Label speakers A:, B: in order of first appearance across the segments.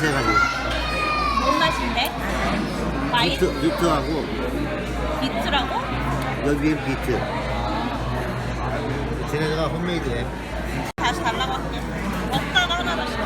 A: 같이 해가지고.
B: 뭔 맛인데? 와인?
A: 비트하고.
B: 비트라고?
A: 여기엔 비트. 쟤네가 홈메이드해.
B: 다시 달라고 할게. 먹다가 하나 더 시켜.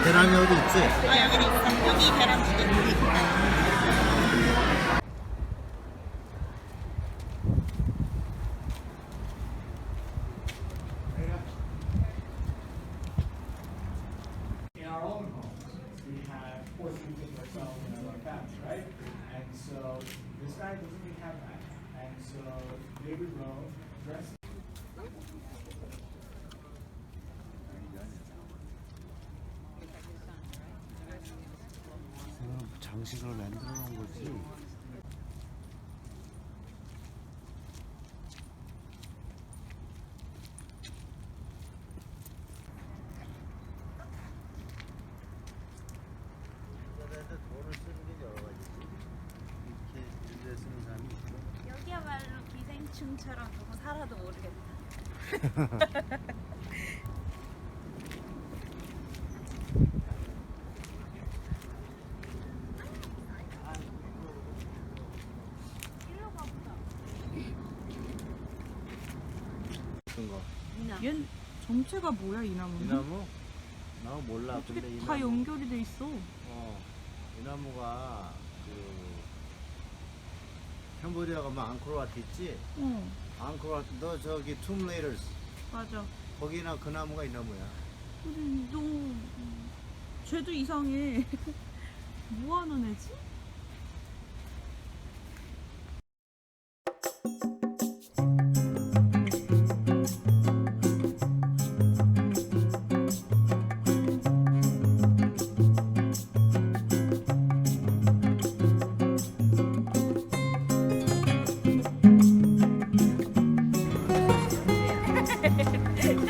A: 계란이 어디 있지?
B: 아, 여기는 있어. 여기 계란 두 개.
C: In our own homes, we have portions of ourselves and our families, right? And so this guy doesn't really have that. And so they would go dress.
A: 장식을 만들어 놓은 거지. 돈을 쓰는 게 여러 가지지. 이렇게 일을 쓰는 사람이 있고.
B: 여기야말로 기생충처럼 누구 살아도 모르겠다.
A: 어떤 거?
D: 얘 전체가 뭐야, 이 나무는?
A: 이 나무? 나 몰라. 근데 이
D: 다
A: 나무,
D: 연결이 돼 있어.
A: 이 나무가 그 캄보디아 가면 앙코르와트 있지?
D: 어,
A: 앙코르와트 너 저기 툼 레이더스
D: 맞아.
A: 거기나 그 나무가 이 나무야.
D: 근데 너 쟤도 이상해. 뭐 하는 애지?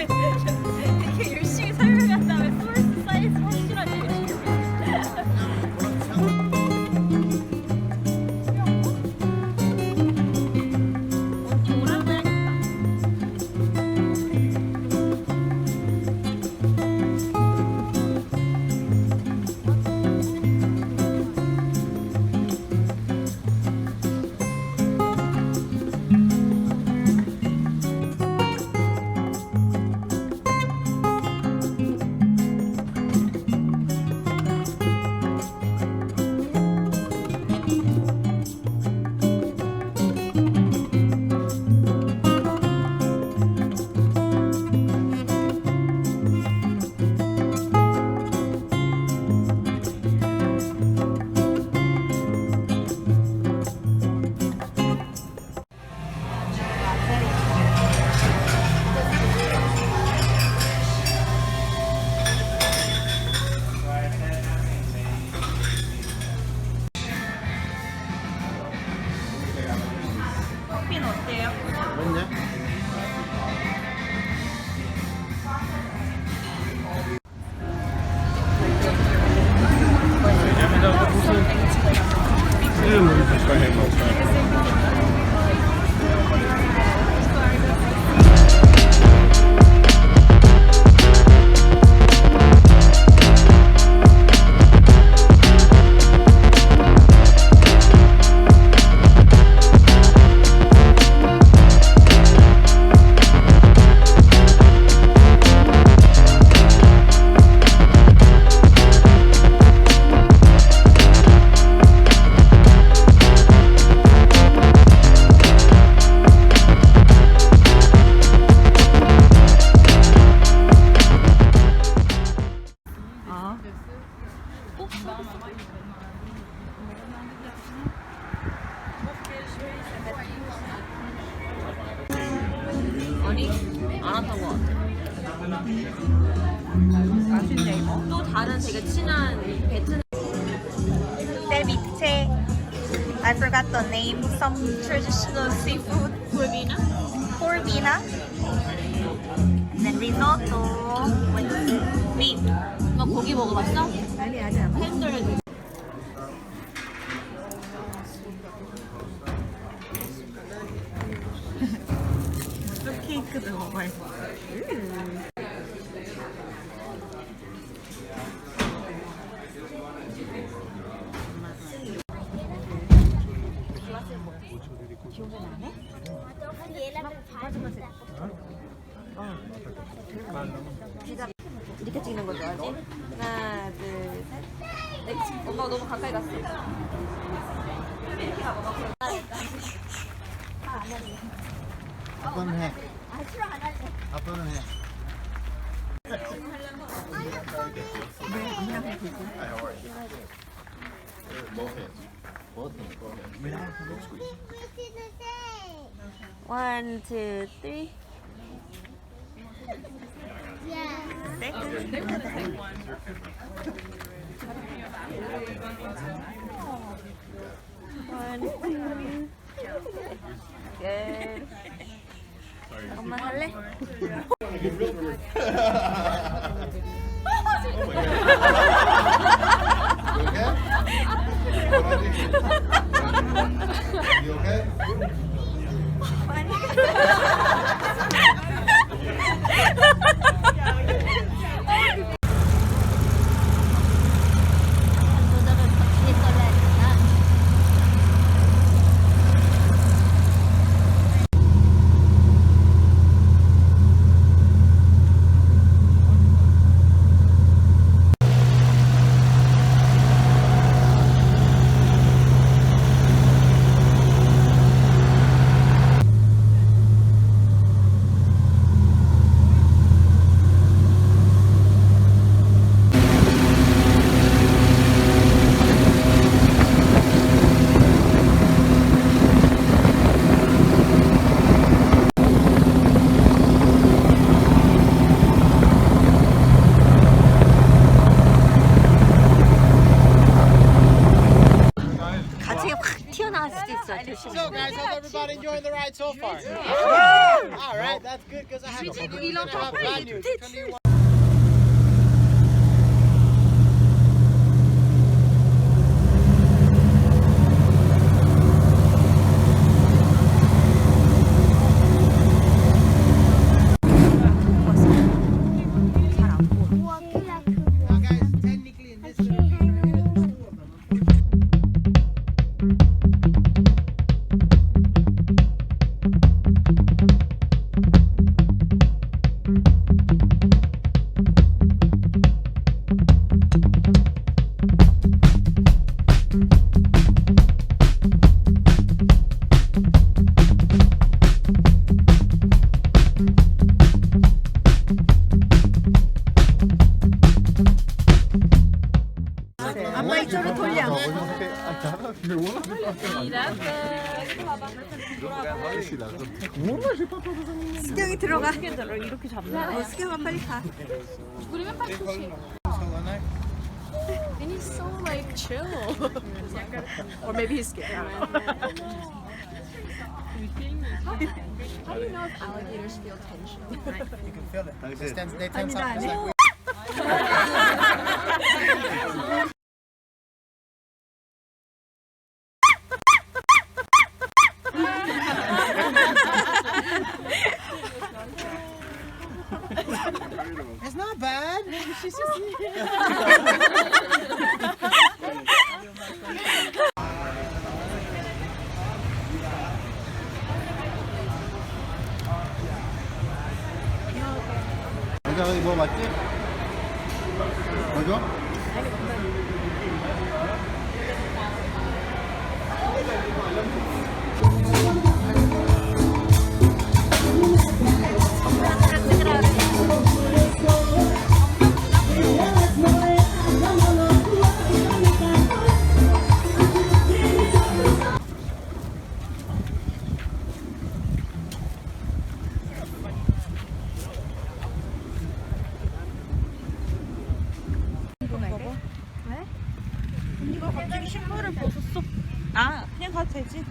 B: 이렇게 열심히 설명한 다음에 소스 사이즈 확실하게 열심히. 언니 오라고 해야겠다. 커피는 어때요?
A: 맞냐?
D: 아,
B: 아니, 안 왔던 것 같아.
D: 맛있네, 이거.
B: 또 다른 되게 친한 베트남. 내 밑에 I forgot the name. Some traditional seafood. 폴비나? 폴비나. Then risotto with beef. 너 고기 먹어봤어?
D: 아니, 아직 안 먹어.
B: 팬들.
D: 케이크도 먹어야지. 기억이 나네? 이렇게 찍는 거 좋아하지? 하나, 둘, 셋. 엄마가 너무 가까이 갔어. 이렇게 가봐.
A: 아빠는 해. 아빠는 해.
D: One, two, three. One, two. Good. 엄마 할래?
A: You okay?
D: 가지가 확 튀어나올 수도 있어. 조심해.
E: So guys, how's everybody enjoying the ride so far? All right, that's good because I have good news and I have bad news. Which one do you want? Now guys, technically in this little picture right here, there's two of them.
D: 엄마 이쪽으로 돌려. 수경이 들어가. 이렇게 잡나? 수경아 빨리 가.
B: And he's so like chill. Or maybe he's scared. How do you know if alligators feel tension?
E: You can feel it. They tense
D: 아니다,
E: up just
D: 아니야.
E: like we It's not bad. She's just
A: 여기가 뭐 맞지? 맞아?
D: 언니가 갑자기 신발을 벗었어. 아, 그냥 가도 되지.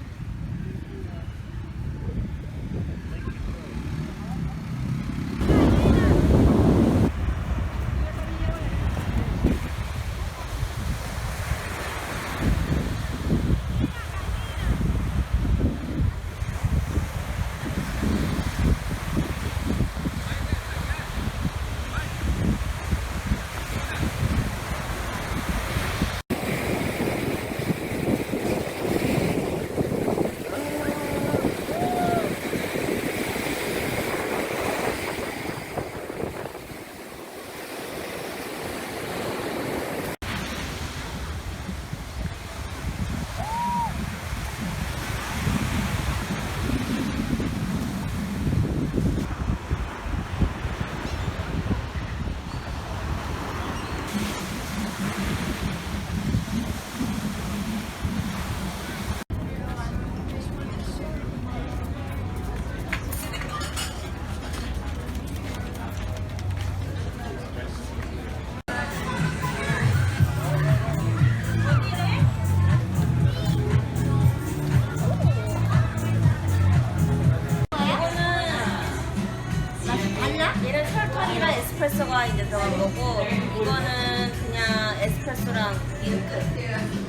D: 거가 이제 들어간 거고 이거는 그냥 에스프레소랑 잉크.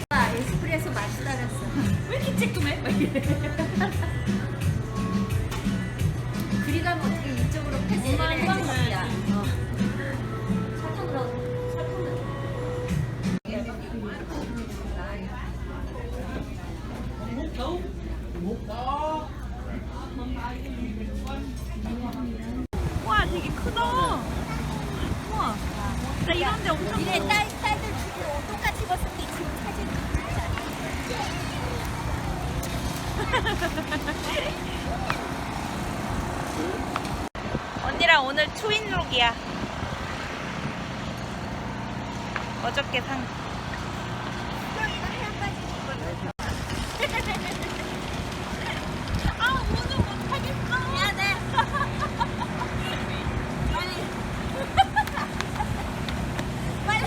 B: 에스프레소 맛있다 그랬어. 왜 이렇게 쬐끔해? 막 이래. 그리 가면 어떻게 이쪽으로 패스를 해주시야. 설탕 넣어.
D: 와 되게 크다. 우와. 나 이런데 엄청
B: 이래 딸들 둘이 똑같이 입었을 때 지금 사진
D: 언니랑 오늘 트윈룩이야. 어저께 산. 아 오늘 못하겠어. 미안해. 빨리.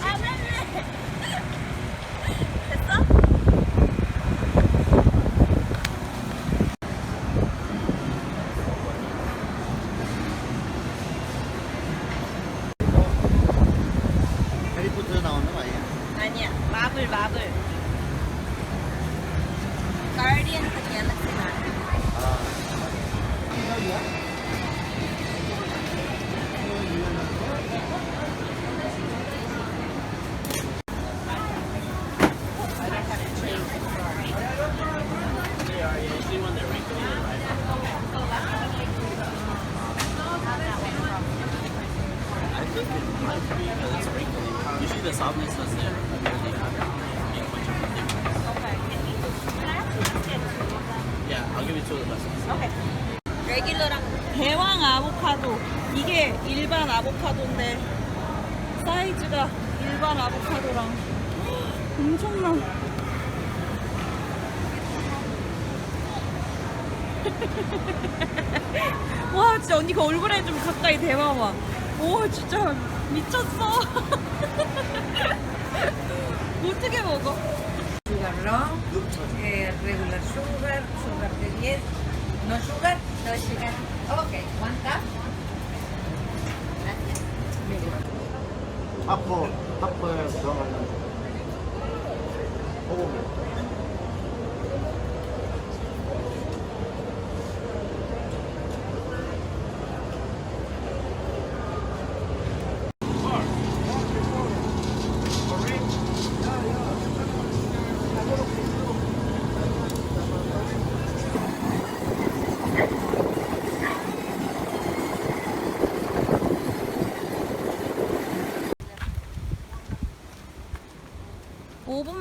D: 안 할래. 됐어?
A: 해리포터 나오는 거 아니야?
D: 아니야. 마블. 가디언 오브 갤럭시 마블.
F: Usually the softness was there. Yeah, I'll give you two of the best ones.
D: 레귤러랑 대왕 아보카도. 이게 일반 아보카도인데 사이즈가 일반 아보카도랑 엄청나. 와 진짜 언니 그 얼굴에 좀 가까이 대봐봐. 오 진짜 미쳤어. 어떻게 먹어?
G: Sugar no, regular sugar, sugar de 10, no sugar,
B: 너 시간.
G: ok, one cup.
A: 하프에 들어가는 소고기.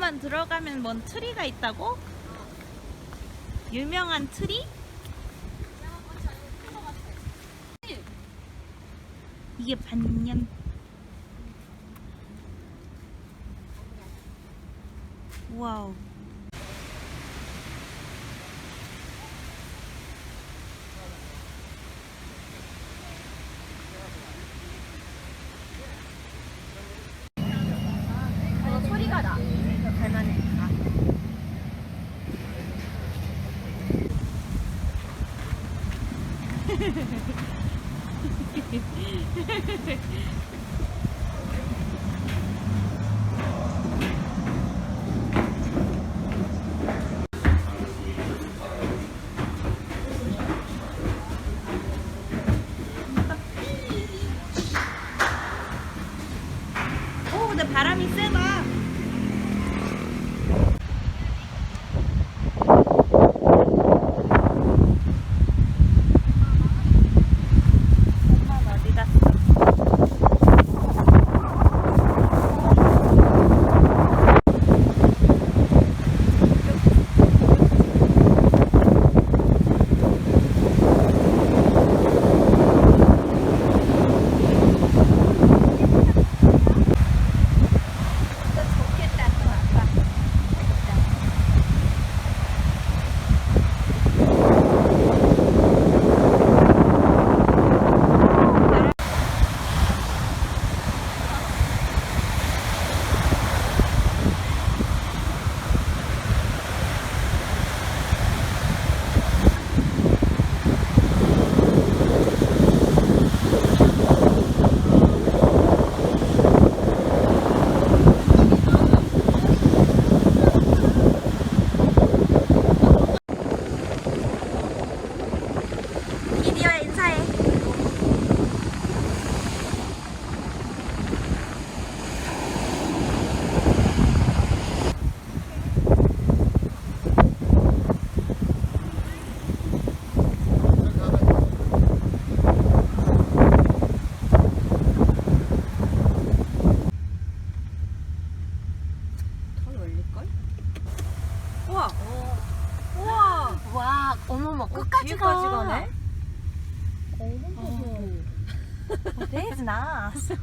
D: 만 들어가면 뭔 트리가 있다고? 유명한 트리? 이게 반년. 와우.
B: 소리가 나. 갈만해.
D: 오, 근데 바람이 세다. 엄마 어디 갔어?
B: 어머 끝까지 가.
D: That's nice.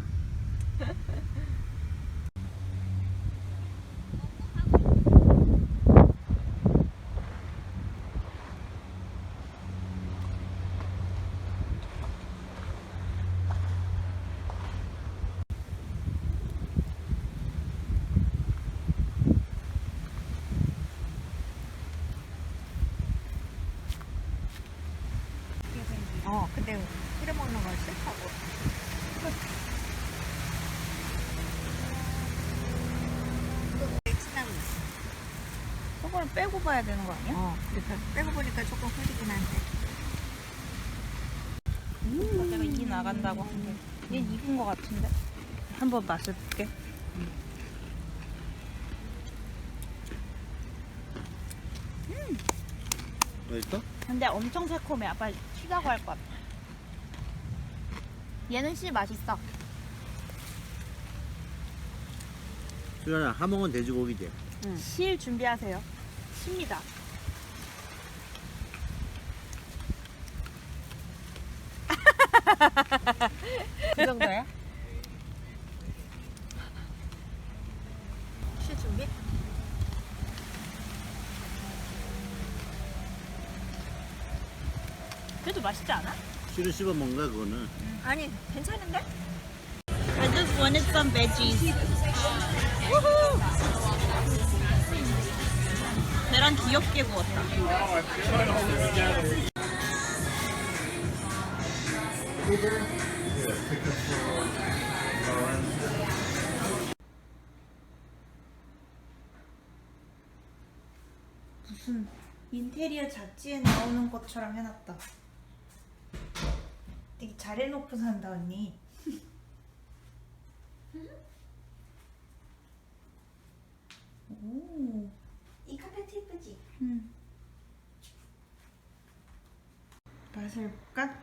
G: 근데 끓여 먹는 건 싫다고. 친한
D: 저거는 빼고 봐야 되는 거 아니야?
G: 그러니까 빼고 보니까 조금 흐리긴 한데.
D: 내가 이 나간다고 한 게. 얘 익은 거 같은데? 한번 맛을 볼게.
A: 맛있어?
D: 근데 엄청 새콤해. 아빠 튀다고 할 것 같아.
B: 얘는 씨 맛있어.
A: 수연아, 하몽은 돼지고기지?
D: 실 준비하세요. 쉽니다.
G: 그 정도야?
B: 씨 준비?
D: 그래도 맛있지 않아?
A: 씨를 씹어 먹는 거야, 그거는.
G: 아니, 괜찮은데?
D: I just wanted some veggies. 계란 귀엽게 구웠다. 무슨 인테리어 잡지에 나오는 것처럼 해놨다. 되게 잘 해놓고 산다 언니. 오, 이 카페트 예쁘지? 응. 맛을 볼까?